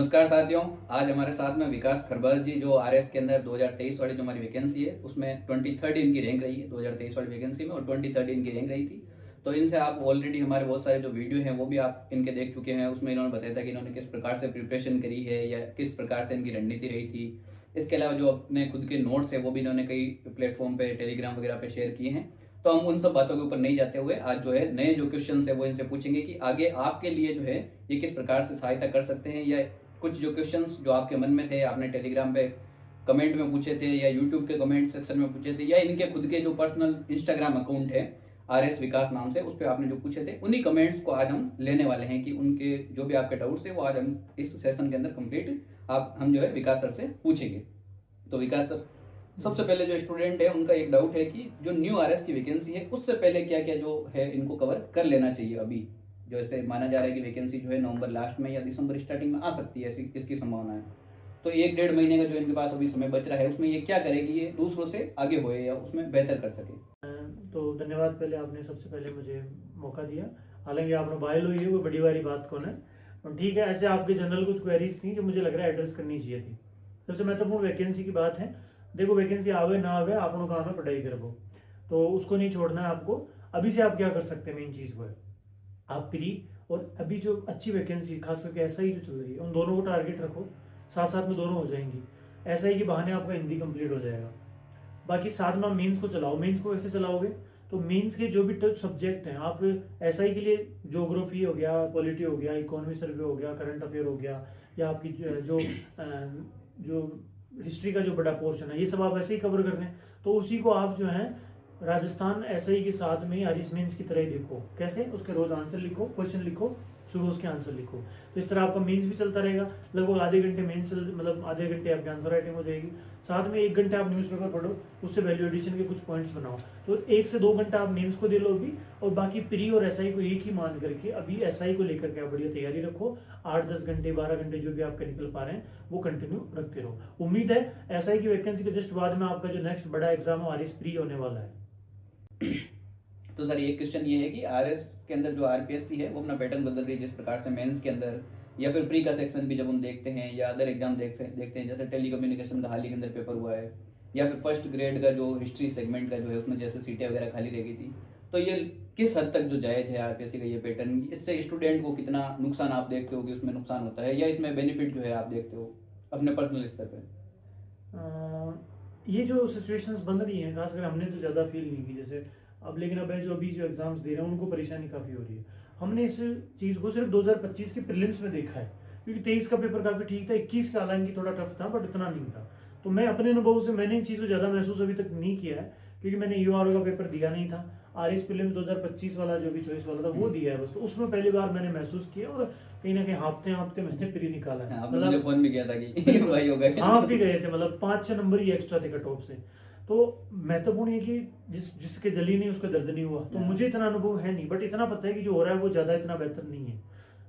नमस्कार साथियों, आज हमारे साथ में विकास खरबल जी जो आरएस के अंदर 2023 वाली जो हमारी वैकेंसी है उसमें 23rd इनकी रैंक रही है 2023 वाली वैकेंसी में, और 23rd इनकी रैंक रही थी। तो इनसे आप ऑलरेडी हमारे बहुत सारे जो वीडियो हैं वो भी आप इनके देख चुके हैं। उसमें इन्होंने बताया था कि इन्होंने किस प्रकार से प्रिपरेशन करी है या किस प्रकार से इनकी रणनीति रही थी। इसके अलावा जो अपने खुद के नोट्स है वो भी इन्होंने कई प्लेटफॉर्म पे, टेलीग्राम वगैरह पे शेयर किए हैं। तो हम उन सब बातों के ऊपर नहीं जाते हुए आज जो है नए जो क्वेश्चन है वो इनसे पूछेंगे कि आगे आपके लिए जो है ये किस प्रकार से सहायता कर सकते हैं, या कुछ जो क्वेश्चंस जो आपके मन में थे, आपने टेलीग्राम पे कमेंट में पूछे थे या यूट्यूब के कमेंट सेक्शन में पूछे थे, या इनके खुद के जो पर्सनल इंस्टाग्राम अकाउंट है RS विकास नाम से, उस पर आपने जो पूछे थे, उन्हीं कमेंट्स को आज हम लेने वाले हैं कि उनके जो भी आपके डाउट्स है वो आज हम इस सेशन के अंदर कंप्लीट हम जो है विकास सर से पूछेंगे। तो विकास सर, सबसे पहले जो स्टूडेंट है उनका एक डाउट है कि जो न्यू RS की वैकेंसी है उससे पहले क्या क्या जो है इनको कवर कर लेना चाहिए। अभी जो ऐसे माना जा रहा है कि वैकेंसी जो है नवंबर लास्ट में या दिसंबर स्टार्टिंग में आ सकती है, ऐसी इसकी संभावना है। तो 1-1.5 महीने का जो इनके पास अभी समय बच रहा है उसमें ये क्या करेगी, ये दूसरों से आगे होए या उसमें बेहतर कर सके। तो धन्यवाद, पहले आपने सबसे पहले मुझे मौका दिया। हालांकि आपने बायल हुई है वो बड़ी वाली बात कौन है, ठीक है। ऐसे आपके जनरल कुछ क्वेरीज थी जो मुझे लग रहा है एड्रेस करनी चाहिए थी। सबसे महत्वपूर्ण वैकेंसी की बात है। देखो, वैकेंसी आवे ना आवे आपको काम है पढ़ाई करो, तो उसको नहीं छोड़ना है आपको। अभी से आप क्या कर सकते हैं, मेन चीज़ वो है आप प्री और अभी जो अच्छी वैकेंसी खास करके ऐसा ही जो चल रही है उन दोनों को टारगेट रखो। साथ साथ में दोनों हो जाएंगी। ऐसा ही कि बहाने आपका हिंदी कंप्लीट हो जाएगा। बाकी साथ में आप मेंस को चलाओ। मेंस को कैसे चलाओगे, तो मेंस के जो भी टफ सब्जेक्ट हैं आप एसआई के लिए ज्योग्राफी हो गया, पॉलिटी हो गया, इकोनॉमी सर्वे हो गया, करंट अफेयर हो गया, या आपकी जो हिस्ट्री का जो बड़ा पोर्शन है, ये सब आप ऐसे ही कवर कर रहे हैं। तो उसी को आप जो है राजस्थान एसआई के साथ में आरिस मेंस की तरह ही देखो। कैसे, उसके रोज आंसर लिखो, क्वेश्चन लिखो, सुबह उसके आंसर लिखो। तो इस तरह आपका मेंस भी चलता रहेगा। लगभग आधे घंटे मेंस, मतलब आधे घंटे आपकी आंसर राइटिंग हो जाएगी। साथ में 1 घंटा आप न्यूज़पेपर पढ़ो, उससे वैल्यू एडिशन के कुछ पॉइंट्स बनाओ। तो 1 से 2 घंटा आप मेंस को दे लो अभी, और बाकी प्री और एसआई को एक ही मान करके अभी एसआई को लेकर के आप बढ़िया तैयारी रखो। 8-10 घंटे 12 घंटे जो भी आपके निकल पा रहे हैं वो कंटिन्यू रखते रहो। उम्मीद है एसआई की वैकेंसी के जस्ट बाद में आपका जो नेक्स्ट बड़ा एग्जाम है आरएस प्री होने वाला है। तो सर, एक क्वेश्चन ये है कि आरएस के अंदर जो आरपीएससी है वो अपना पैटर्न बदल रही है, जिस प्रकार से मेंस के अंदर या फिर प्री का सेक्शन भी जब हम देखते हैं या अदर एग्जाम देखते हैं, जैसे टेली कम्युनिकेशन का हाल ही के अंदर पेपर हुआ है, या फिर फर्स्ट ग्रेड का जो हिस्ट्री सेगमेंट का जो है उसमें जैसे सीटें वगैरह खाली रह गई थी, तो ये किस हद तक जो जायज है आरपीएससी का ये पैटर्न, इससे स्टूडेंट को कितना नुकसान आप देखते हो कि उसमें नुकसान होता है, या इसमें बेनिफिट जो है आप देखते हो अपने पर्सनल स्तर पर? ये जो सिचुएशंस बन रही हैं, खासकर हमने तो ज़्यादा फील नहीं की जैसे अब, लेकिन अब जो अभी जो एग्जाम्स दे रहे हैं उनको परेशानी काफ़ी हो रही है। हमने इस चीज़ को सिर्फ 2025 के प्रीलिम्स में देखा है, क्योंकि 23 का पेपर काफ़ी ठीक था, 21 का हालांकि थोड़ा टफ था बट इतना नहीं था। तो मैं अपने अनुभव से मैंने इन चीज़ को ज़्यादा महसूस अभी तक नहीं किया है, क्योंकि मैंने यूआरओ का पेपर दिया नहीं था। आरएस प्रीलिम्स 2025 वाला जो भी चॉइस वाला था वो दिया है बस, तो उसमें पहली बार मैंने महसूस किया, और कहीं ना कहीं हाँफते मैंने प्री निकाला है। मतलब फोन भी किया था कि भाई हो गए, हाँ भी गए थे, मतलब 5-6 नंबर ही एक्स्ट्रा थे कट ऑफ से। तो महत्वपूर्ण है कि जिसके जली नहीं उसको दर्द नहीं हुआ। तो मुझे इतना अनुभव है नहीं, बट इतना पता है कि जो हो रहा है वो ज़्यादा इतना बेहतर नहीं है।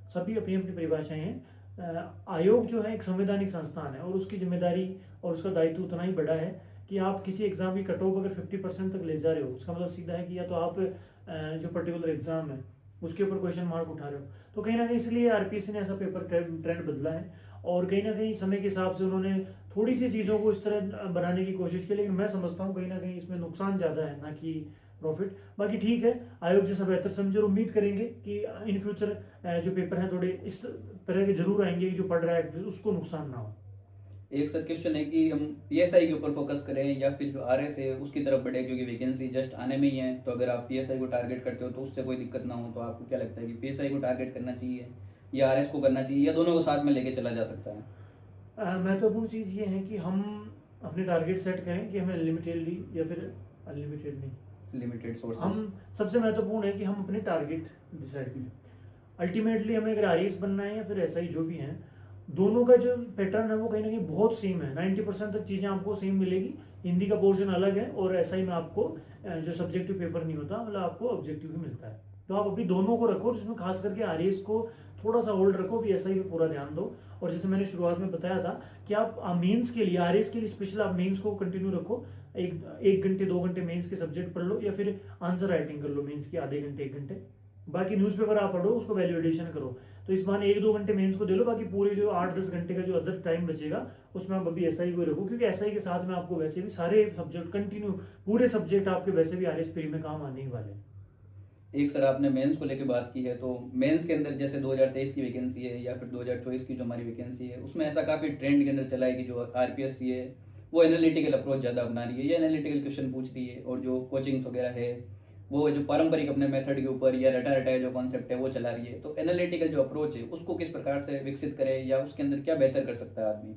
सभी अपनी अपनी परिभाषाएं हैं। आयोग जो है एक संवैधानिक संस्थान है और उसकी जिम्मेदारी और उसका दायित्व उतना ही बड़ा है कि आप किसी एग्जाम की कट ऑफ अगर 50% तक ले जा रहे हो, उसका मतलब सीधा है कि या तो आप जो पर्टिकुलर एग्जाम है उसके ऊपर क्वेश्चन मार्क उठा रहे हो। तो कहीं ना कहीं इसलिए आरपीएससी ने ऐसा पेपर ट्रेंड बदला है, और कहीं ना कहीं समय के हिसाब से उन्होंने थोड़ी सी चीज़ों को इस तरह बनाने की कोशिश की, लेकिन मैं समझता हूँ कहीं ना कहीं इसमें नुकसान ज़्यादा है ना कि प्रॉफिट। बाकी ठीक है, आयोग जैसा बेहतर समझे, और उम्मीद करेंगे कि इन फ्यूचर जो पेपर हैं थोड़े इस तरह के जरूर आएंगे कि जो पढ़ रहा है उसको नुकसान ना हो। एक सर क्वेश्चन है कि हम पीएसआई के ऊपर फोकस करें या फिर जो आरएस है उसकी तरफ बढ़े, क्योंकि वैकेंसी जस्ट आने में ही है। तो अगर आप पीएसआई को टारगेट करते हो तो उससे कोई दिक्कत ना हो, तो आपको क्या लगता है कि पीएसआई को टारगेट करना चाहिए या आरएस को करना चाहिए, या दोनों को साथ में लेके चला जा सकता है? महत्वपूर्ण चीज़ ये है कि हम अपने टारगेट सेट करें कि हमें लिमिटेडली या फिर अनलिमिटेड नहीं, लिमिटेड सोर्स। हम सबसे महत्वपूर्ण है कि हम अपने टारगेट डिसाइड करें। अल्टीमेटली हमें अगर आरएस बनना है या फिर एसआई जो भी है, दोनों का जो पैटर्न है वो कहीं ना कहीं बहुत सेम है। 90% तक चीज़ें आपको सेम मिलेगी। हिंदी का पोर्शन अलग है और एसआई में आपको जो सब्जेक्टिव पेपर नहीं होता, मतलब आपको ऑब्जेक्टिव ही मिलता है। तो आप अभी दोनों को रखो, जिसमें खास करके आरएस को थोड़ा सा होल्ड रखो, भी एसआई पे पूरा ध्यान दो। और जैसे मैंने शुरुआत में बताया था कि आप मेंस के लिए, आरएस के लिए स्पेशल आप मेंस को कंटिन्यू रखो। 1 घंटे 2 घंटे मेंस के सब्जेक्ट पढ़ लो, या फिर आंसर राइटिंग कर लो मेंस की आधे घंटे 1 घंटे, बाकी न्यूज़पेपर आप पढ़ो, उसको वैल्यूएशन करो। तो इस बहाने 1-2 घंटे मेंस को दे लो, बाकी पूरे जो 8-10 घंटे का जो अदर टाइम बचेगा उसमें आप अभी एसआई को रखो, क्योंकि एसआई के साथ में आपको वैसे भी सारे सब्जेक्ट कंटिन्यू, पूरे सब्जेक्ट आपके वैसे भी आरएस प्री में काम आने ही वाले हैं। एक सर आपने मेंस को लेकर बात की है, तो मेंस के अंदर जैसे 2023 की वैकेंसी है या फिर 2024 की जो हमारी वैकेंसी है, उसमें ऐसा काफ़ी ट्रेंड के अंदर चला है कि जो आरपीएससी है वो एनालिटिकल अप्रोच ज़्यादा अपना रही है या एनालिटिकल क्वेश्चन पूछ रही है, और जो कोचिंग्स वगैरह है वो जो पारंपरिक अपने मेथड के ऊपर या रटा रटाया जो कॉन्सेप्ट है वो चला रही है। तो एनालिटिकल जो अप्रोच है उसको किस प्रकार से विकसित करे या उसके अंदर क्या बेहतर कर सकता है आदमी?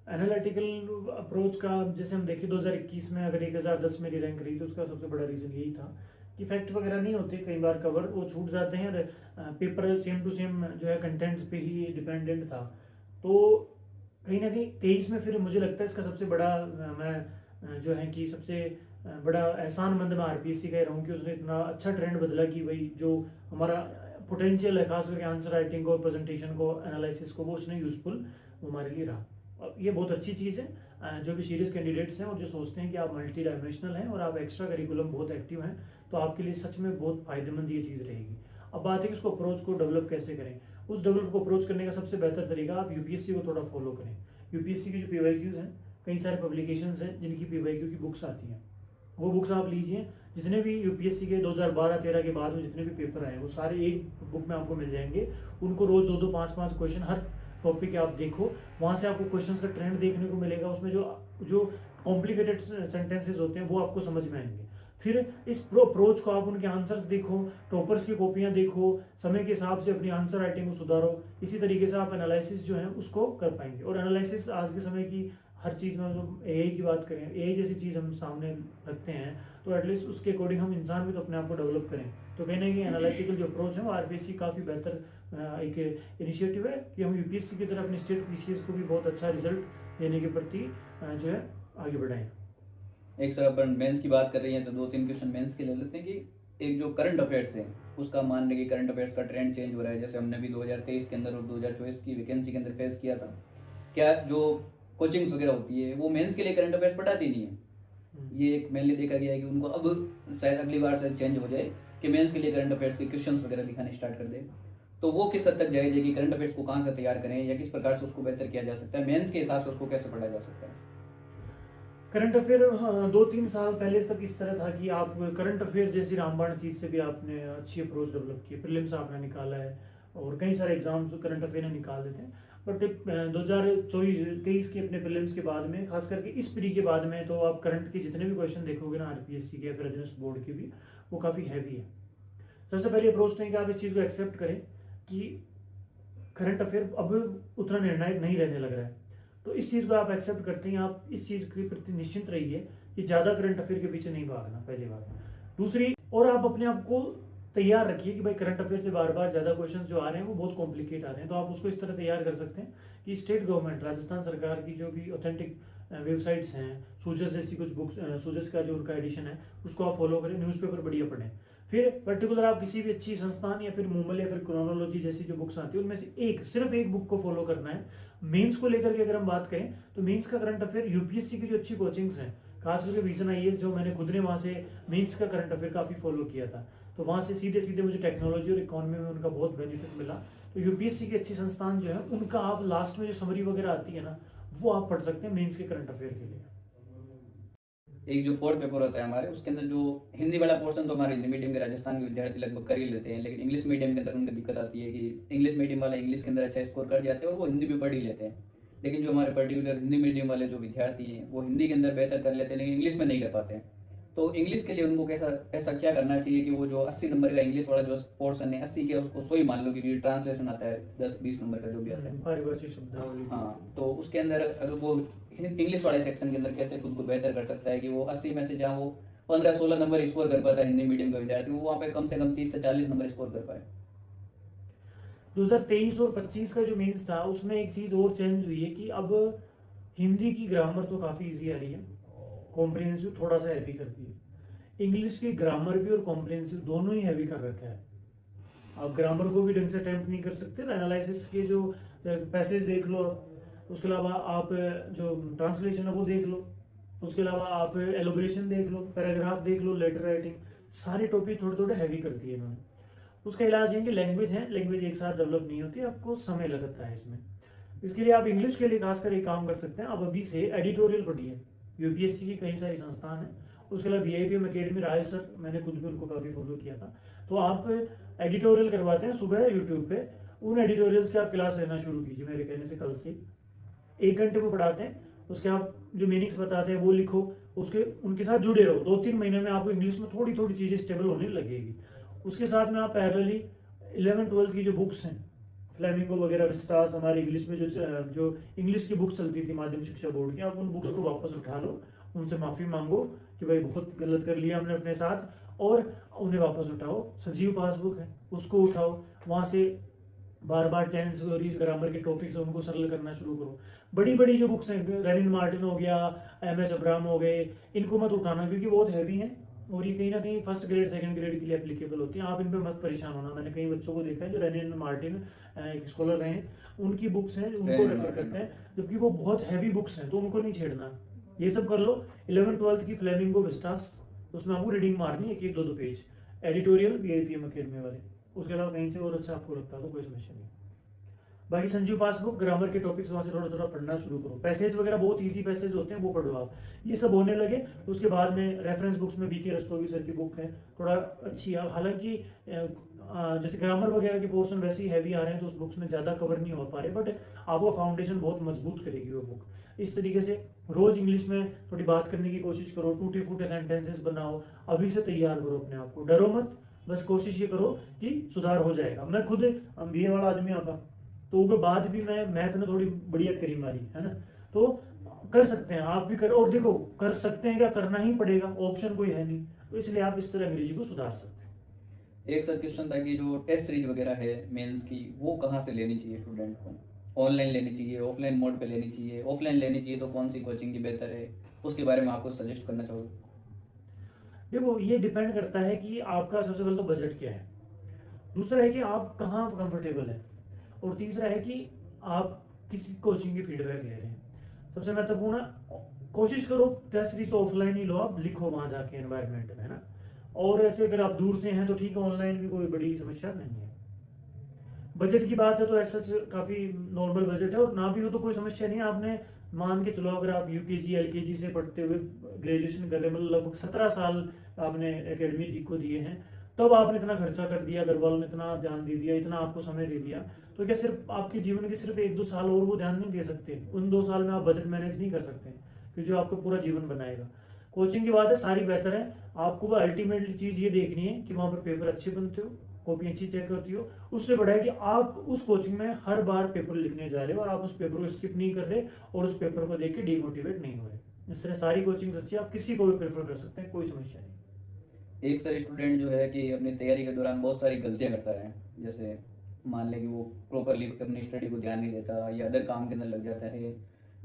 एनालिटिकल अप्रोच का जैसे हम देखें 2021 में अगर 1010 मेरी रैंक रही तो उसका सबसे बड़ा रीज़न यही था कि फैक्ट वगैरह नहीं होते, कई बार कवर वो छूट जाते हैं, और पेपर सेम टू सेम जो है कंटेंट्स पे ही डिपेंडेंट था। तो कहीं ना कहीं 23 में फिर मुझे लगता है इसका सबसे बड़ा मैं जो है कि सबसे बड़ा एहसानमंद मैं आरपीएससी कह रहा हूँ कि उसने इतना अच्छा ट्रेंड बदला कि भाई जो हमारा पोटेंशियल है खास करके आंसर राइटिंग को, प्रेजेंटेशन को, एनालिसिस को, वो उसने यूज़फुल हमारे लिए रहा। ये बहुत अच्छी चीज़ है। जो भी सीरियस कैंडिडेट्स हैं और जो सोचते हैं कि आप मल्टी डायमेंशनल हैं और आप एक्स्ट्रा करिकुलम बहुत एक्टिव हैं, तो आपके लिए सच में बहुत फायदेमंद ये चीज़ रहेगी। अब बात है कि उसको अप्रोच को डेवलप कैसे करें। उस डेवलप को अप्रोच करने का सबसे बेहतर तरीका आप यूपीएससी को थोड़ा फॉलो करें। यूपीएससी की जो पीवाईक्यूज हैं, कई सारे पब्लिकेशंस हैं जिनकी पीवाईक्यू की बुक्स आती हैं, वो बुक्स आप लीजिए। जितने भी यूपीएससी के 2012-13 के बाद में जितने भी पेपर आए वो सारे एक बुक में आपको मिल जाएंगे। उनको रोज़ 2-2, 5-5 क्वेश्चन हर टॉपिक आप देखो, वहाँ से आपको क्वेश्चंस का ट्रेंड देखने को मिलेगा। उसमें जो जो कॉम्प्लिकेटेड सेंटेंसेस होते हैं वो आपको समझ में आएंगे। फिर इस अप्रोच को आप उनके आंसर्स देखो, टॉपर्स की कॉपियाँ देखो, समय के हिसाब से अपनी आंसर राइटिंग को सुधारो। इसी तरीके से आप एनालिसिस जो है उसको कर पाएंगे। और एनालिसिस आज के समय की हर चीज़ में, जो एआई की बात करें, एआई जैसी चीज़ हम सामने रखते हैं, तो एटलीस्ट उसके अकॉर्डिंग हम इंसान भी तो अपने आप को डेवलप करें। तो कहने की एनालिटिकल जो अप्रोच है वो आरपीएससी काफ़ी बेहतर एक इनिशिएटिव है कि हम यूपीएससी की तरह अपने स्टेट पीसीएस को भी बहुत अच्छा रिजल्ट देने के प्रति जो है आगे बढ़ाएं। एक सर अपन मेंस की बात कर रही हैं तो 2-3 क्वेश्चन मेंस के ले लेते हैं कि एक जो करंट अफेयर्स है उसका मान लें कि करंट अफेयर्स का ट्रेंड चेंज हो रहा है, जैसे हमने भी 2023 के अंदर और 2024 की वैकेंसी के अंदर फेस किया था। क्या जो कोचिंग्स वगैरह होती है वो मेंस के लिए करंट अफेयर्स पढ़ाती नहीं है? ये एक मेनली देखा गया है कि उनको अब शायद अगली बार से चेंज हो जाए कि मेंस के लिए करंट अफेयर्स के क्वेश्चंस वगैरह लिखाने स्टार्ट कर दे। तो वो किस हद तक जायज़ है कि करंट अफेयर्स को कहाँ से तैयार करें या किस प्रकार से उसको बेहतर किया जा सकता है, मेंस के हिसाब से उसको कैसे पढ़ा जा सकता है? करंट अफेयर 2-3 साल पहले तक इस तरह था कि आप करंट अफेयर जैसी रामबाण चीज़ से भी आपने अच्छी अप्रोच डेवलप की, प्रीलिम्स आपने निकाला है और कई सारे एग्जाम्स करंट अफेयर ने निकाल देते हैं। बट 2023 के अपने प्रीलिम्स के बाद में, खास करके इस प्री के बाद में, तो आप करंट के जितने भी क्वेश्चन देखोगे ना आरपीएससी के या फिर अधीनस्थ बोर्ड के भी, वो काफ़ी हैवी है। सबसे पहले अप्रोच नहीं कि आप इस चीज़ को एक्सेप्ट करें कि करंट अफेयर अब उतना निर्णायक नहीं रहने लग रहा है। तो इस चीज़ को आप एक्सेप्ट करते हैं, आप इस चीज़ के प्रति निश्चिंत रहिए कि ज़्यादा करंट अफेयर के पीछे नहीं भागना, पहली बात। दूसरी, और आप अपने आप को तैयार रखिए कि भाई करंट अफेयर से बार बार ज़्यादा क्वेश्चन जो आ रहे हैं वो बहुत कॉम्प्लिकेट आ रहे हैं। तो आप उसको इस तरह तैयार कर सकते हैं कि स्टेट गवर्नमेंट, राजस्थान सरकार की जो भी ऑथेंटिक वेबसाइट्स हैं, सूजस जैसी कुछ बुक्स, सूजस का जो उनका एडिशन है उसको आप फॉलो करें, न्यूज़पेपर बढ़िया पढ़ें। फिर पर्टिकुलर आप किसी भी अच्छी संस्थान या फिर मूमल या फिर क्रोनोलॉजी जैसी जो बुक्स आती है उनमें से सिर्फ एक बुक को फॉलो करना है। मेंस को लेकर के अगर हम बात करें तो मेंस का करंट अफेयर यूपीएससी की जो अच्छी कोचिंग्स हैं, खास करके विजन आईएएस, जो मैंने खुद ने वहाँ से मेंस का करंट अफेयर काफ़ी फॉलो किया था, तो वहाँ से सीधे सीधे मुझे टेक्नोलॉजी और इकोनॉमी में उनका बहुत बेनिफिट मिला। तो यूपीएससी की अच्छी संस्थान जो है उनका आप लास्ट में जो समरी वगैरह आती है ना, वो आप पढ़ सकते हैं मेंस के करंट अफेयर के लिए। एक जो 4th पेपर होता है हमारे, उसके अंदर जो हिंदी वाला पोर्शन तो हमारे हिंदी मीडियम के राजस्थान के विद्यार्थी लगभग कर ही लेते हैं, लेकिन इंग्लिश मीडियम के अंदर उनकी दिक्कत आती है कि इंग्लिश मीडियम वाला इंग्लिश के अंदर अच्छा स्कोर कर जाते हैं और वो हिंदी भी पढ़ ही लेते हैं। लेकिन जो हमारे पर्टिकुलर हिंदी मीडियम वाले जो विद्यार्थी हैं वो हिंदी के अंदर बेहतर कर लेते हैं लेकिन इंग्लिश में नहीं कर पाते हैं। तो इंग्लिश के लिए उनको कैसा ऐसा क्या करना चाहिए कि वो जो 80 नंबर का इंग्लिश वाला जो पोर्शन है 80 के उसको 100 ही मान लो, क्योंकि ट्रांसलेशन आता है 10-20 नंबर का जो भी आता है। पारिभाषिक शब्दावली। हाँ, तो उसके अंदर अगर वो इंग्लिश वाले सेक्शन के अंदर कैसे खुद को बेहतर कर सकता है कि वो 80 में से जहाँ वो 15-16 नंबर स्कोर कर पाता है हिंदी मीडियम का विद्यार्थी, वो वहाँ पे कम से कम 30 से 40 नंबर स्कोर कर पाए। 2023 और 25 का जो मेंस था उसमें एक चीज़ और चेंज हुई है कि अब हिंदी की ग्रामर तो काफ़ी इजी आ रही है, कॉम्प्रिहेंसिव थोड़ा सा हैवी कर दी है। इंग्लिश की ग्रामर भी और कॉम्प्रिहेंसिव दोनों ही हैवी कर रखा है। आप ग्रामर को भी ढंग से अटेम्प्ट नहीं कर सकते, एनालिसिस के जो पैसेज देख लो, उसके अलावा आप जो ट्रांसलेशन है वो देख लो, उसके अलावा आप एलोबरेशन देख लो, पैराग्राफ देख लो, लेटर राइटिंग, सारे टॉपिक थोड़े थोड़े हैवी कर दिए इन्होंने। उसका इलाज ये कि लैंग्वेज है, लैंग्वेज एक साथ डेवलप नहीं होती, आपको समय लगता है इसमें। इसके लिए आप इंग्लिश के लिए खासकर एक काम कर सकते हैं, आप अभी से एडिटोरियल पढ़िए। यूपीएससी की कई सारी संस्थान है, उसके अलावा वीआईपीएम अकेडमी राय सर, मैंने खुद भी उनको काफ़ी फॉलो किया था। तो आप एडिटोरियल करवाते हैं सुबह यूट्यूब पे, उन एडिटोरियल्स की आप क्लास लेना शुरू कीजिए मेरे कहने से कल से। 1 घंटे में पढ़ाते हैं, उसके आप जो मीनिंग्स बताते हैं वो लिखो, उसके उनके साथ जुड़े रहो। 2-3 महीने में आपको इंग्लिश में थोड़ी थोड़ी चीज़ें स्टेबल होने लगेगी। उसके साथ में आप पैरेलली 11th-12th की जो बुक्स हैं, फ्लेमिंगो वगैरह, विस्टास, हमारी इंग्लिश में जो इंग्लिश की बुक्स चलती थी माध्यमिक शिक्षा बोर्ड की, आप उन बुक्स को वापस उठा लो, उनसे माफ़ी मांगो कि भाई बहुत गलत कर लिया हमने अपने साथ, और उन्हें वापस उठाओ। संजीव पासबुक है, उसको उठाओ, वहाँ से बार बार टेंस और ग्रामर के टॉपिक्स है उनको सरल करना शुरू करो। बड़ी बड़ी जो बुक्स हैं, रेनिन मार्टिन हो गया, एम एच अब्राहम हो गए, इनको मत उठाना क्योंकि बहुत हैवी हैं और ये कहीं ना कहीं फर्स्ट ग्रेड सेकंड ग्रेड के लिए एप्लीकेबल होती हैं। आप इन पे मत परेशान होना। मैंने कई बच्चों को देखा है जो रेनिन मार्टिन एक स्कॉलर रहे हैं, उनकी बुक्स हैं उनको रेफर करते हैं, जबकि वो बहुत हैवी बुक्स हैं, तो उनको नहीं छेड़ना। ये सब कर लो। 11th-12th की फ्लेमिंगो, विस्टास, उसमें आपको रीडिंग मारनी है, 1-2 पेज। एडिटोरियल वीआईपीएम अकेडमी वाले, उसके अलावा कहीं से और अच्छा आपको लगता है तो कोई समस्या नहीं। बाकी संजीव पासबुक, ग्रामर के टॉपिक्स वहाँ से थोड़ा थोड़ा पढ़ना शुरू करो। पैसेज वगैरह बहुत इजी पैसेज होते हैं, वो पढ़ो आप। ये सब होने लगे उसके बाद में रेफरेंस बुक्स में बीके रस्तोगी सर की बुक है, थोड़ा अच्छी है। हालांकि जैसे ग्रामर वगैरह के पोर्शन वैसे ही हैवी आ रहे हैं तो उस बुक्स में ज़्यादा कवर नहीं हो पा रहे, बट आपको फाउंडेशन बहुत मजबूत करेगी वो बुक। इस तरीके से रोज़ इंग्लिश में थोड़ी बात करने की कोशिश करो, टूटे फूटे सेंटेंसेस बनाओ, अभी से तैयार करो अपने आप को, डरो मत, बस कोशिश ये करो कि सुधार हो जाएगा। मैं खुद बीए वाला आदमी आता, तो उसके बाद भी मैं मैथ में थोड़ी बढ़िया करी मारी है ना। तो कर सकते हैं, आप भी कर, और देखो कर सकते हैं क्या, करना ही पड़ेगा, ऑप्शन कोई है नहीं, तो इसलिए आप इस तरह अंग्रेजी को सुधार सकते हैं। एक सर क्वेश्चन था कि जो टेस्ट सीरीज वगैरह है मेंस की, वो कहाँ से लेनी चाहिए स्टूडेंट को? ऑनलाइन लेनी चाहिए, ऑफलाइन मोड पे लेनी चाहिए? ऑफलाइन लेनी चाहिए तो कौन सी कोचिंग की बेहतर है, उसके बारे में आपको सजेस्ट करना चाहोगे? देखो ये डिपेंड करता है कि आपका सबसे पहले तो बजट क्या है, दूसरा है कि आप कहाँ कंफर्टेबल है, और तीसरा है कि आप किसी कोचिंग की फीडबैक ले रहे हैं। सबसे महत्वपूर्ण, कोशिश करो टेस्ट सीरीज तो ऑफलाइन ही लो, आप लिखो वहाँ जाके एनवायरनमेंट में, है ना। और ऐसे अगर आप दूर से हैं तो ठीक है, ऑनलाइन भी कोई बड़ी समस्या नहीं है। बजट की बात है तो ऐसा काफ़ी नॉर्मल बजट है, और ना भी हो तो कोई समस्या नहीं है। आपने मान के चलो अगर आप यूकेजी एलकेजी से पढ़ते हुए ग्रेजुएशन कर रहे, मतलब लगभग 17 साल आपने एकेडमी को दिए हैं, तब आपने इतना खर्चा कर दिया, घर वालों ने इतना ध्यान दे दिया, इतना आपको समय दे दिया, तो क्या सिर्फ आपके जीवन के सिर्फ 1-2 साल और वो ध्यान नहीं दे सकते? उन 2 साल में आप बजट मैनेज नहीं कर सकते कि जो आपको पूरा जीवन बनाएगा। कोचिंग की बात है, सारी बेहतर है, आपको वो अल्टीमेटली चीज़ ये देखनी है कि वहाँ पर पेपर अच्छे बनते हो, कॉपी अच्छी चेक होती हो। उससे बड़ा है कि आप उस कोचिंग में हर बार पेपर लिखने जा रहे हो और आप उस पेपर को स्किप नहीं कर रहे और उस पेपर को देख के डिमोटिवेट नहीं हो रहे। इस तरह सारी कोचिंग अच्छी है, आप किसी को भी प्रेफर कर सकते हैं, कोई समस्या नहीं। एक सर स्टूडेंट जो है कि अपनी तैयारी के दौरान बहुत सारी गलतियां करता है, जैसे मान लें कि वो प्रॉपरली अपनी स्टडी को ध्यान नहीं देता, या अदर काम के अंदर लग जाता है,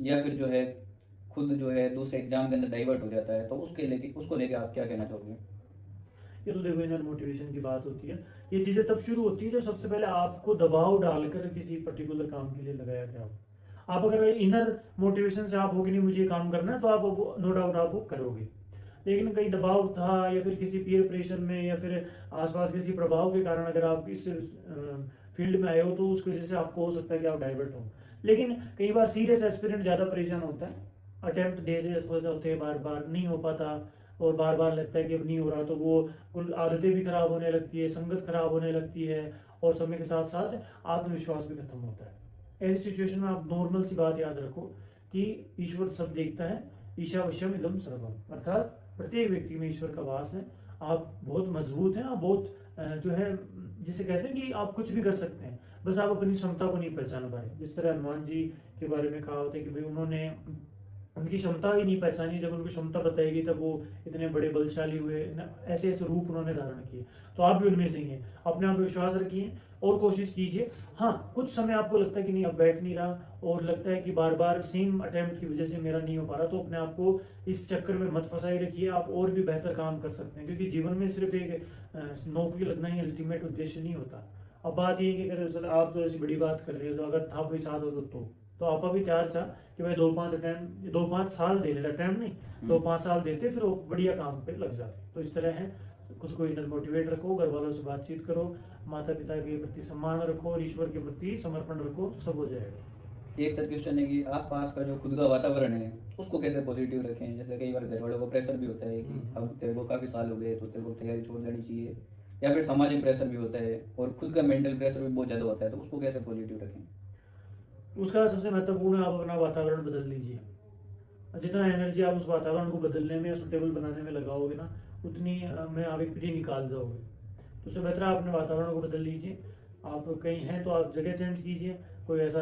या फिर जो है खुद जो है दूसरे एग्जाम के अंदर डाइवर्ट हो जाता है, तो उसको लेके आप क्या कहना चाहोगे? ये तो देखो इनर मोटिवेशन की बात होती है। ये चीज़ें तब शुरू होती है जब सबसे पहले आपको दबाव डालकर किसी पर्टिकुलर काम के लिए लगाया गया हो। आप अगर इनर मोटिवेशन से आप हो कि नहीं मुझे ये काम करना है, तो आप नो डाउट आप वो करोगे। लेकिन कहीं दबाव था या फिर किसी पीयर प्रेशर में या फिर आसपास किसी प्रभाव के कारण अगर आप इस फील्ड में आए हो, तो उसकी वजह से आपको हो सकता है कि आप डाइवर्ट हो। लेकिन कई बार सीरियस एस्पिरेंट ज़्यादा परेशान होता है, अटेम्प्ट दे रहे होते हैं, बार बार नहीं हो पाता, और बार बार लगता है कि अब नहीं हो रहा, तो वो कुल आदतें भी खराब होने लगती है, संगत खराब होने लगती है, और समय के साथ साथ आत्मविश्वास भी खत्म होता है। ऐसी सिचुएशन में आप नॉर्मल सी बात याद रखो कि ईश्वर सब देखता है, ईशावश्यम इदम सर्वम, अर्थात प्रत्येक व्यक्ति में ईश्वर का वास है। आप बहुत मजबूत हैं, आप बहुत जो है जिसे कहते हैं कि आप कुछ भी कर सकते हैं, बस आप अपनी क्षमता को नहीं पहचान पाए। जिस तरह हनुमान जी के बारे में कहा होता है कि भाई उन्होंने उनकी क्षमता ही नहीं पहचानी, जब उनकी क्षमता बताएगी तब वो इतने बड़े बलशाली हुए, ऐसे ऐसे रूप उन्होंने धारण किए। तो आप भी उनमें से ही हैं, अपने आप पे विश्वास रखिए और कोशिश कीजिए। हाँ, कुछ समय आपको लगता है कि नहीं अब बैठ नहीं रहा और लगता है कि बार बार सेम अटेम्प्ट की वजह से मेरा नहीं हो पा रहा, तो अपने आप को इस चक्कर में मत फंसाई रखिए, आप और भी बेहतर काम कर सकते हैं, क्योंकि जीवन में सिर्फ एक नौकरी लगना ही अल्टीमेट उद्देश्य नहीं होता। अब बात ये है कि अगर आप तो ऐसी बड़ी बात कर रहे हो, तो अगर था कोई साथ हो तो आप भी तैयार था कि भाई 2-5 साल दे लेता, अटैम्प्ट नहीं, 2-5 साल देते, फिर वो बढ़िया काम पे लग जाते। तो इस तरह है, खुद को इनर मोटिवेट रखो, घर वालों से बातचीत करो, माता पिता के प्रति सम्मान रखो और ईश्वर के प्रति समर्पण रखो, सब हो जाएगा। एक सर क्वेश्चन है कि आसपास का जो खुद का वातावरण है उसको कैसे पॉजिटिव रखें। जैसे कई बार घर वालों को प्रेशर भी होता है कि अब तेरे को काफ़ी साल हो गए तो तेरे को तैयारी छोड़ देनी चाहिए, या फिर सामाजिक प्रेशर भी होता है और खुद का मेंटल प्रेशर भी बहुत ज़्यादा होता है, तो उसको कैसे पॉजिटिव रखें। उसका सबसे महत्वपूर्ण है, आप अपना वातावरण बदल लीजिए। जितना एनर्जी आप उस वातावरण को बदलने में या सुटेबल बनाने में लगाओगे ना, उतनी में आप एक पीढ़ी निकाल जाओगे। तो उससे बेहतर आप अपने वातावरण को बदल लीजिए। आप कहीं हैं तो आप जगह चेंज कीजिए, कोई ऐसा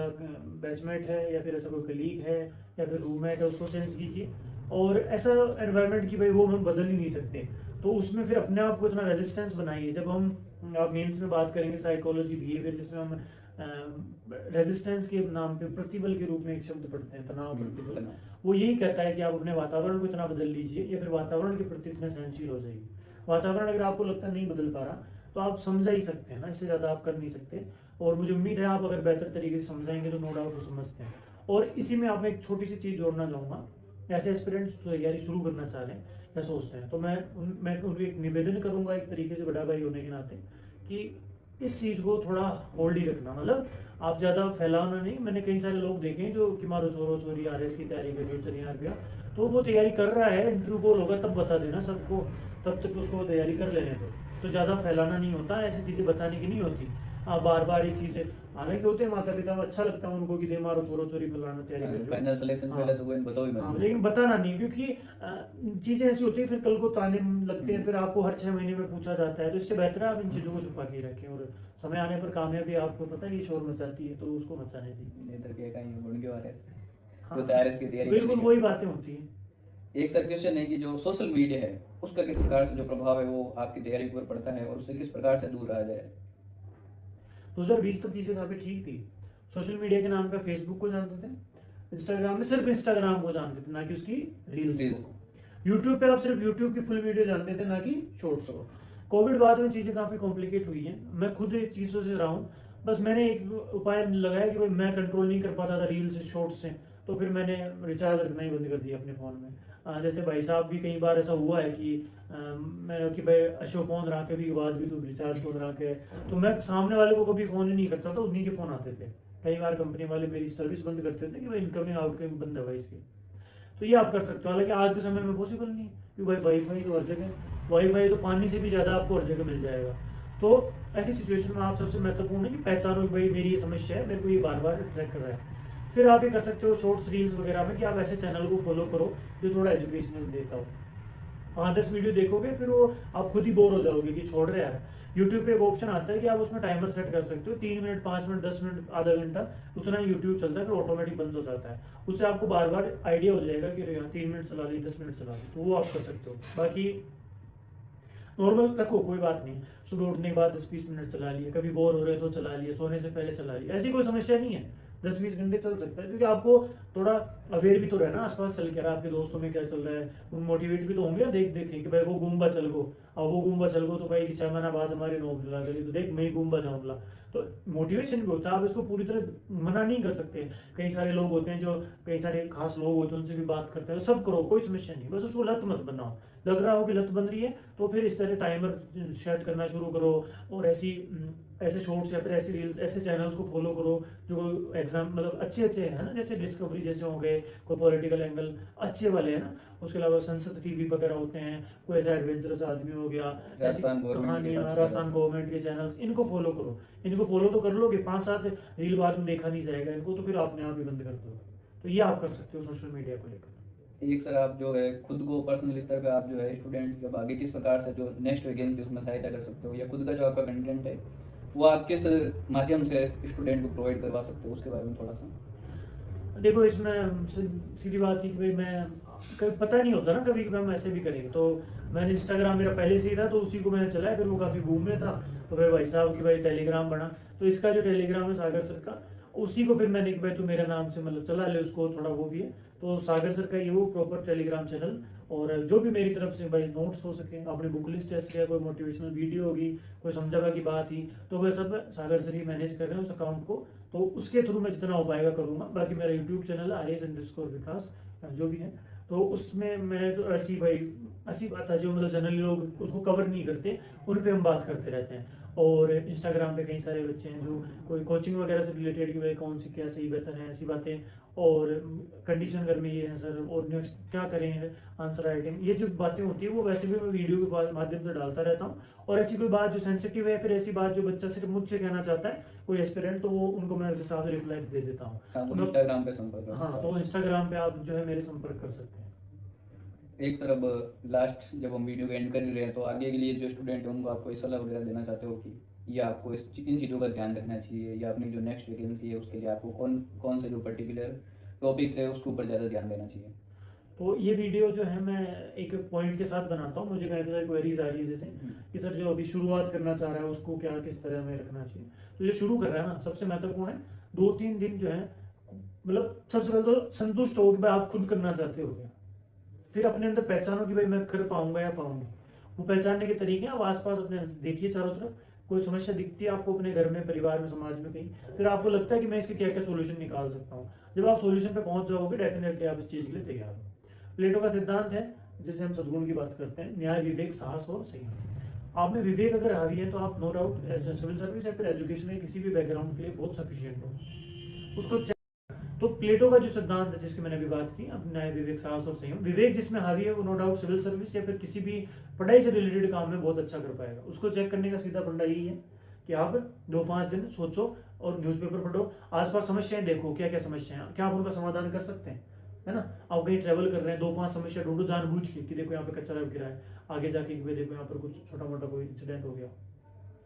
बैचमेट है या फिर ऐसा कोई कलीग है या फिर रूममेट है, उसको चेंज कीजिए। और ऐसा एनवायरनमेंट कि भाई वो हम बदल ही नहीं सकते, तो उसमें फिर अपने आप को इतना रेजिस्टेंस बनाइए। जब हम आप मेंस में बात करेंगे साइकोलॉजी बिहेवियर, जिसमें हम रेजिस्टेंस के नाम पे प्रतिबल के रूप में एक शब्द पढ़ते हैं, तनाव प्रतिबल, वो यही कहता है कि आप अपने वातावरण को इतना बदल लीजिए या फिर वातावरण के प्रति इतने सहनशील हो जाइए। वातावरण अगर आपको लगता है नहीं बदल पा रहा, तो आप समझा ही सकते हैं ना, इससे ज़्यादा आप कर नहीं सकते। और मुझे उम्मीद है आप अगर बेहतर तरीके से समझाएंगे तो नो डाउट वो समझते हैं। और इसी में आप एक छोटी सी चीज़ जोड़ना चाहूँगा, ऐसे एस्पिरेंट्स तैयारी शुरू करना चाह रहे हैं या सोचते हैं, तो मैं उनको एक निवेदन करूँगा एक तरीके से बड़ा भाई होने के नाते, कि इस चीज़ को थोड़ा होल्ड ही रखना। मतलब आप ज़्यादा फैलाना नहीं। मैंने कई सारे लोग देखे हैं जो कि मारो चोरो चोरी RS की तैयारी कर रहे हो 4,000 रुपया, तो वो तैयारी कर रहा है, इंटरव्यू कॉल होगा तब बता देना सबको, तब तक उसको तैयारी कर लेने दो। तो ज़्यादा फैलाना नहीं होता, ऐसी चीज़ें बताने की नहीं होती। आप बार बार ये चीज़ें, हालांकि होते हैं माता पिता को अच्छा लगता है उनको कि दे मारो चोरो चोरी फैलाना तैयारी कर रहे हो। फाइनल सिलेक्शन पहले तो वो इन बताओ ही मत। लेकिन बताना नहीं, क्योंकि चीज़ें ऐसी होती है फिर कल को ताने लगते हैं, फिर आपको हर 6 महीने में पूछा जाता है। तो इससे बेहतर है आप इन चीज़ों को छुपा के रखें, और समय आने पर कामयाबी आपको पता है ये शोर मचाती है, तो उसको मचाने दीजिए। नेतर के कहीं गुण क्यों आ रहे हैं, हाँ, तो तैयारी की तैयारी बिल्कुल वही बातें होती हैं। एक सर क्वेश्चन है कि जो सोशल मीडिया है उसका किस प्रकार से जो प्रभाव है वो आपकी तैयारी के ऊपर पड़ता है और उससे किस प्रकार से दूर रहा जाए। 2020 तक चीज़ें काफ़ी ठीक थी। सोशल मीडिया के नाम पे फेसबुक को जानते थे, इंस्टाग्राम में सिर्फ इंस्टाग्राम को जानते थे, ना कि उसकी रील्स को। यूट्यूब पे आप सिर्फ यूट्यूब की फुल वीडियो जानते थे, ना कि शॉर्ट्स को। कोविड बाद में चीज़ें काफ़ी कॉम्प्लिकेट हुई हैं। मैं खुद एक चीज़ों से रहा हूँ, बस मैंने एक उपाय लगाया कि भाई मैं कंट्रोल नहीं कर पाता था रील से, शॉर्ट्स से, तो फिर मैंने रिचार्ज रखना ही बंद कर दिया अपने फ़ोन में। जैसे भाई साहब भी कई बार ऐसा हुआ है कि मैं कि भाई अशोक फ़ोन रहा के भी बाद भी तो रिचार्ज फ़ोन रहा के, तो मैं सामने वाले को कभी फ़ोन ही नहीं करता था, उन्हीं के फ़ोन आते थे। कई बार कंपनी वाले मेरी सर्विस बंद करते थे कि भाई इनकमिंग आउटगोइंग बंद है भाई इसकी। तो ये आप कर सकते हो, हालांकि आज के समय में पॉसिबल नहीं है, क्योंकि भाई वाईफाई तो हर जगह, वाईफाई तो पानी से भी ज़्यादा आपको हर जगह मिल जाएगा। तो ऐसी सिचुएशन में आप सबसे महत्वपूर्ण है कि पहचानो कि भाई मेरी ये समस्या है, मेरे को ये बार बार अट्रैक्ट कर रहा है। फिर आप ये कर सकते हो शॉर्ट्स रील्स वगैरह में कि आप ऐसे चैनल को फॉलो करो जो थोड़ा एजुकेशनल देता हो। 5-10 वीडियो देखोगे फिर वो आप खुद ही बोर हो जाओगे कि छोड़ रहे यार। यूट्यूब पे एक ऑप्शन आता है कि आप उसमें टाइमर सेट कर सकते हो, 3 मिनट, 5 मिनट, 10 मिनट, आधा घंटा, उतना यूट्यूब चलता है, फिर ऑटोमेटिक बंद हो जाता है। उससे आपको बार बार आइडिया हो जाएगा कि यार 3 मिनट चला ली, 10 मिनट चला ली, तो वो आप कर सकते हो। बाकी नॉर्मल रखो, कोई बात नहीं। सुबह उठने के बाद 10-20 मिनट चला लिया, कभी बोर हो रहे तो चला लिया, सोने से पहले चला लिया, ऐसी कोई समस्या नहीं है। 10-20 घंटे चल सकता है, क्योंकि आपको थोड़ा अवेयर भी तो रहना आसपास चल के रहा, आपके दोस्तों में क्या चल रहा है, उन मोटिवेट भी तो होंगे देख देख के कि भाई वो गुम्बा चल गो, अब वो गुम्बा चल गो तो भाई 6 महीना बाद हमारी नौकरी लगा करी, तो देख मैं ही गुम्बा जाऊँगा। तो मोटिवेशन भी होता है, आप इसको पूरी तरह मना नहीं कर सकते। कई सारे लोग होते हैं जो, कई सारे खास लोग होते हैं, उनसे भी बात करते हैं, सब करो, कोई समस्या नहीं, बस उसको लत मत बनाओ। लग रहा हो कि लत बन रही है तो फिर इस तरह टाइमर सेट करना शुरू करो, और ऐसे शॉर्ट्स या फिर ऐसी रील्स, ऐसे चैनल्स को फॉलो करो जो एग्जाम मतलब अच्छे अच्छे हैं ना, जैसे डिस्कवरी जैसे हो गए, कोई पॉलिटिकल एंगल अच्छे वाले हैं ना। उसके अलावा संसद टीवी वगैरह होते हैं, कोई ऐसा एडवेंचरस आदमी हो गया, ऐसी कहानियाँ, राजस्थान गवर्नमेंट के चैनल्स, इनको फॉलो करो। इनको फॉलो तो कर लोगे, 5-7 रील बाद में देखा नहीं जाएगा इनको, तो फिर अपने आप ही बंद कर दो। तो ये आप कर सकते हो सोशल मीडिया को लेकर। एक सर आप जो है खुद को पर्सनल स्तर पे आप जो है स्टूडेंट जब आगे किस प्रकार से जो नेक्स्ट वैकेंसी उसमें सहायता कर सकते हो, या खुद का जो आपका कंटेंट है वो आप किस माध्यम से स्टूडेंट को प्रोवाइड करवा सकते हो, उसके बारे में थोड़ा सा। देखो इसमें सीधी बात है कि भाई मैं कभी पता नहीं होता ना, कभी कभी हम ऐसे भी करेंगे। तो मैंने इंस्टाग्राम मेरा पहले से ही था, तो उसी को मैंने चलाया, फिर वो काफ़ी बूम में था, तो फिर भाई साहब की भाई टेलीग्राम बना, तो इसका जो टेलीग्राम है सागर सर का, उसी को फिर मैंने कि भाई तू मेरे नाम से मतलब चला ले उसको, थोड़ा वो भी है। तो सागर सर का ये वो प्रॉपर टेलीग्राम चैनल, और जो भी मेरी तरफ से भाई नोट्स हो सके, अपनी बुक लिस्ट ऐसे है, कोई मोटिवेशनल वीडियो होगी, कोई समझावा की बात ही, तो वह सब सागर सर ही मैनेज कर रहे हैं उस अकाउंट को, तो उसके थ्रू मैं जितना हो पाएगा करूँगा। बाकी मेरा यूट्यूब चैनल है RS_विकास जो भी है, तो उसमें मैं तो ऐसी भाई ऐसी बात है जो मतलब जनरली लोग उसको कवर नहीं करते, उन पे हम बात करते रहते हैं। और इंस्टाग्राम पे कई सारे बच्चे हैं जो कोई कोचिंग वगैरह से रिलेटेड कि भाई कौन सी क्या सही बेहतर है, ऐसी बातें। और कंडीशन घर में ये है सर, और नेक्स्ट क्या करें, आंसर राइटिंग, ये जो बातें होती है वो वैसे भी मैं वीडियो के माध्यम से डालता रहता हूँ। और ऐसी कोई बात जो सेंसिटिव है, फिर ऐसी बात जो बच्चा सिर्फ मुझसे कहना चाहता है कोई एस्पिरेंट, तो वो उनको मैं उसके साथ रिप्लाई दे देता हूँ। हाँ, तो तो इंस्टाग्राम पे संपर्क कर हाँ, सकते तो हैं। इंस्टाग्राम पे आप जो है मेरे संपर्क कर सकते हैं। एक सर, अब लास्ट जब हम वीडियो को एंड कर ही रहे हैं, तो आगे के लिए जो स्टूडेंट है उनको आप कोई सलाह वगैरह देना चाहते हो कि या आपको इन चीज़ों का ध्यान रखना चाहिए, या अपनी जो नेक्स्ट वैकेंसी है उसके लिए आपको कौन कौन से जो पर्टिकुलर टॉपिक्स है उसके ऊपर ज़्यादा ध्यान देना चाहिए? तो ये वीडियो जो है मैं एक पॉइंट के साथ बनाता हूँ। मुझे कई तरह क्वेरीज आ रही है जैसे कि सर जो अभी शुरुआत करना चाह रहा है उसको क्या किस तरह में रखना चाहिए। तो ये शुरू कर रहा है ना, सबसे महत्वपूर्ण है 2-3 दिन जो है, मतलब सबसे पहले तो संतुष्ट हो कि भाई आप खुद करना चाहते हो क्या। फिर अपने अंदर पहचानो कि भाई मैं कर पाऊंगा या पाऊंगी। वो पहचानने के तरीके आप आसपास अपने देखिए, चारों तरफ कोई समस्या दिखती है आपको अपने घर में, परिवार में, समाज में कहीं, फिर आपको लगता है कि मैं इसके क्या क्या सोल्यूशन निकाल सकता हूँ। जब आप सोल्यूशन पे पहुंच जाओगे डेफिनेटली आप इस चीज़ के लिए तैयार हो। प्लेटो का सिद्धांत है, जिसे हम सद्गुण की बात करते हैं, न्याय, विवेक, साहस और संयम। आप में विवेक अगर हावी है तो आप नो डाउट सिविल सर्विस या फिर एजुकेशन के किसी भी बैकग्राउंड के लिए बहुत सफिशियंट हो। उसको तो प्लेटो का जो सिद्धांत है जिसकी मैंने अभी बात की, अब न्याय, विवेक, साहस और संयम, विवेक जिसमें हावी है वो नो डाउट सिविल सर्विस या फिर किसी भी पढ़ाई से रिलेटेड काम में बहुत अच्छा कर पाएगा। उसको चेक करने का सीधा फंडा यही है कि आप 2-5 दिन सोचो और न्यूज़पेपर पढ़ो, आसपास समस्याएं देखो, क्या क्या समस्याएं, क्या आप उनका समाधान कर सकते हैं, है ना। आप कहीं ट्रेवल कर रहे हैं, 2-5 समस्या ढूंढो जानबूझ के कि देखो यहाँ पे कचरा गिरा है, आगे जाके कि भाई देखो यहाँ पर कुछ छोटा मोटा कोई इंसिडेंट हो गया,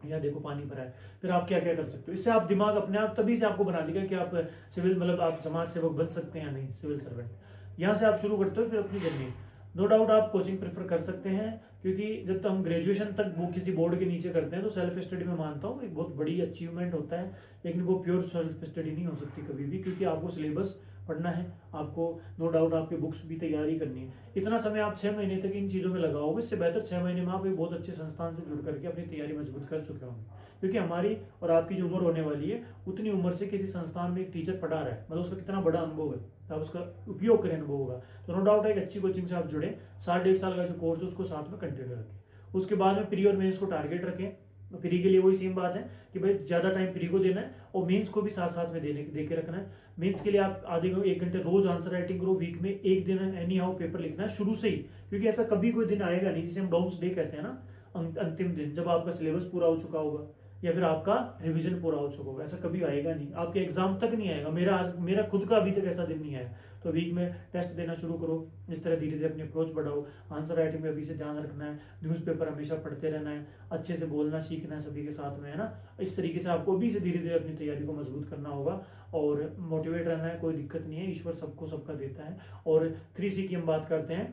या देखो पानी भरा है। फिर आप क्या क्या कर सकते हो, इससे आप दिमाग अपने आप तभी से आपको बना देगा कि आप सिविल मतलब आप समाज सेवक बन सकते हैं या नहीं, सिविल सर्वेंट। यहाँ से आप शुरू करते हो फिर अपनी जर्नी। नो डाउट आप कोचिंग प्रेफर कर सकते हैं, क्योंकि जब तक हम ग्रेजुएशन तक वो किसी बोर्ड के नीचे करते हैं तो सेल्फ स्टडी में मानता हूँ एक बहुत बड़ी अचीवमेंट होता है, लेकिन वो प्योर सेल्फ स्टडी नहीं हो सकती कभी भी, क्योंकि आपको सिलेबस पढ़ना है, आपको नो डाउट आपके बुक्स भी तैयारी करनी है। इतना समय आप 6 महीने तक इन चीज़ों में लगाओगे, इससे बेहतर 6 महीने में आप एक बहुत अच्छे संस्थान से जुड़ करके अपनी तैयारी मजबूत कर चुके होंगे। क्योंकि हमारी और आपकी जो उम्र होने वाली है, उतनी उम्र से किसी संस्थान में एक टीचर पढ़ा रहा है, मतलब उसका कितना बड़ा अनुभव है, आप उसका उपयोग करें अनुभव होगा। तो नो डाउट एक अच्छी कोचिंग से आप जुड़े, 7-1.5 साल का जो कोर्स है उसको साथ में कंटिन्यू रखें। उसके बाद में प्री और मेंस को टारगेट रखें। प्री के लिए वही सेम बात है कि भाई ज़्यादा टाइम प्री को देना है और मेंस को भी साथ साथ में दे के रखना है। मेंस के लिए आप आधे 1 घंटे रोज आंसर राइटिंग करो, वीक में 1 दिन एनी हाउ पेपर लिखना है शुरू से ही, क्योंकि ऐसा कभी कोई दिन आएगा नहीं जिसे हम डाउन्स डे कहते हैं ना, अंतिम दिन जब आपका सिलेबस पूरा हो चुका होगा या फिर आपका रिवीजन पूरा हो चुका होगा, ऐसा कभी आएगा नहीं, आपके एग्जाम तक नहीं आएगा। मेरा खुद का अभी तक ऐसा दिन नहीं आया। तो वीक में टेस्ट देना शुरू करो, इस तरह धीरे धीरे अपनी अप्रोच बढ़ाओ। आंसर राइटिंग में अभी से ध्यान रखना है, न्यूज़पेपर हमेशा पढ़ते रहना है, अच्छे से बोलना सीखना है सभी के साथ में, है ना। इस तरीके से आपको अभी से धीरे धीरे अपनी तैयारी को मजबूत करना होगा और मोटिवेट रहना है। कोई दिक्कत नहीं है, ईश्वर सबको सबका देता है। और 3C की हम बात करते हैं,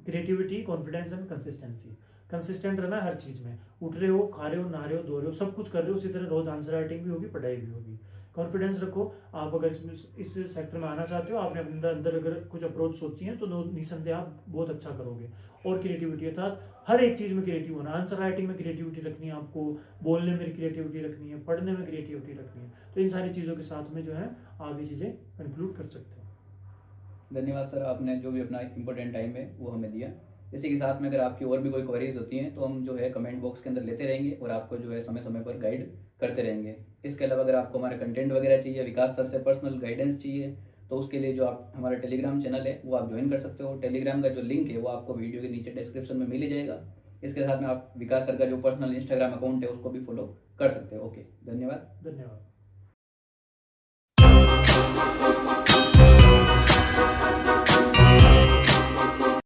creativity, confidence and consistency. Consistent रहना हर चीज़ में, उठ रहे हो, खा रहे हो, नहा रहे हो, धो रहे हो, सब कुछ कर रहे हो, उसी तरह रोज आंसर राइटिंग भी होगी, पढ़ाई भी होगी। कॉन्फिडेंस रखो। आप अगर इस सेक्टर में आना चाहते हो, आपने अपने अंदर अगर कुछ अप्रोच सोची है तो निसंदेह आप बहुत अच्छा करोगे। और क्रिएटिविटी अर्थात हर एक चीज़ में क्रिएटिव होना, आंसर राइटिंग में क्रिएटिविटी रखनी है आपको, बोलने में क्रिएटिविटी रखनी है, पढ़ने में क्रिएटिविटी रखनी है। तो इन सारी चीज़ों के साथ में जो है आप ये चीज़ें कंक्लूड कर सकते हो। धन्यवाद सर, आपने जो भी अपना इम्पोर्टेंट टाइम है वो हमें दिया। इसी के साथ में अगर आपकी और भी कोई क्वेरीज होती हैं तो हम जो है कमेंट बॉक्स के अंदर लेते रहेंगे और आपको जो है समय समय पर गाइड करते रहेंगे। इसके अलावा अगर आपको हमारे कंटेंट वगैरह चाहिए, विकास सर से पर्सनल गाइडेंस चाहिए, तो उसके लिए जो आप हमारा टेलीग्राम चैनल है वो आप ज्वाइन कर सकते हो। टेलीग्राम का जो लिंक है वो आपको वीडियो के नीचे डिस्क्रिप्शन में मिल ही जाएगा। इसके साथ में आप विकास सर का जो पर्सनल इंस्टाग्राम अकाउंट है उसको भी फॉलो कर सकते हो। ओके, धन्यवाद। धन्यवाद।